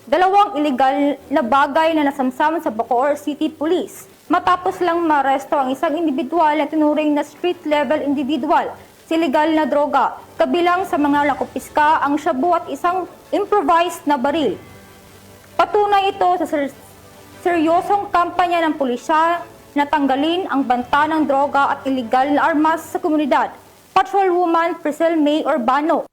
dalawang illegal na bagay na nasamsam sa Bacoor City Police matapos lang maresto ang isang individual na tinuring na street-level individual sa illegal na droga. Kabilang sa mga nakupiska ang shabu at isang improvised na baril. Patunay ito sa seryosong kampanya ng pulisya na tanggalin ang banta ng droga at illegal na armas sa komunidad. Patrolwoman Priscel May Urbano.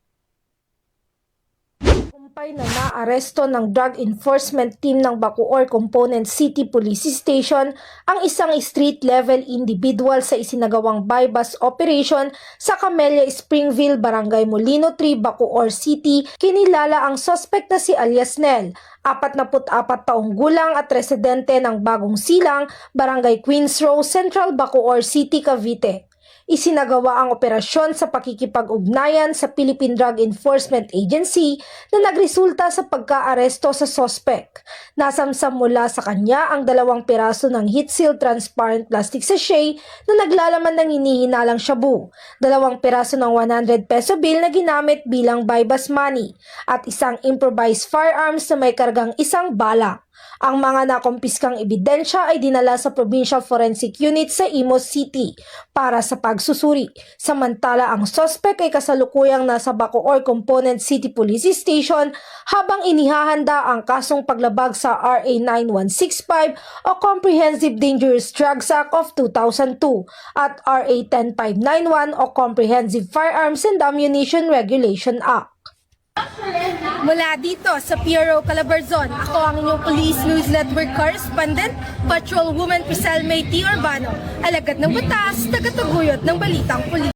Kumpay na naaresto ng Drug Enforcement Team ng Bacoor Component City Police Station ang isang street-level individual sa isinagawang buy-bust operation sa Camellia Springville, Barangay Molino 3, Bacoor City. Kinilala ang suspect na si alias Nel, 44 taong gulang at residente ng Bagong Silang, Barangay Queens Row, Central Bacoor City, Cavite. Isinagawa ang operasyon sa pakikipag-ugnayan sa Philippine Drug Enforcement Agency na nagresulta sa pagka-aresto sa sospek. Nasamsam mula sa kanya ang 2 piraso ng heat-sealed transparent plastic sachet na naglalaman ng hinihinalang shabu, 2 piraso ng 100 peso bill na ginamit bilang buy-bust money, at isang improvised firearms na may kargang 1 bala. Ang mga nakumpiskang ebidensya ay dinala sa Provincial Forensic Unit sa Imus City para sa pagsusuri. Samantala, ang suspect ay kasalukuyang nasa Bacoor Component City Police Station habang inihahanda ang kasong paglabag sa RA 9165 o Comprehensive Dangerous Drugs Act of 2002 at RA 10591 o Comprehensive Firearms and Ammunition Regulation Act. Mula dito sa PRO Calabarzon, ako ang inyong Police News Network Correspondent, Patrolwoman Priscel May Urbano, alagad ng batas, tagataguyod ng balitang pulis.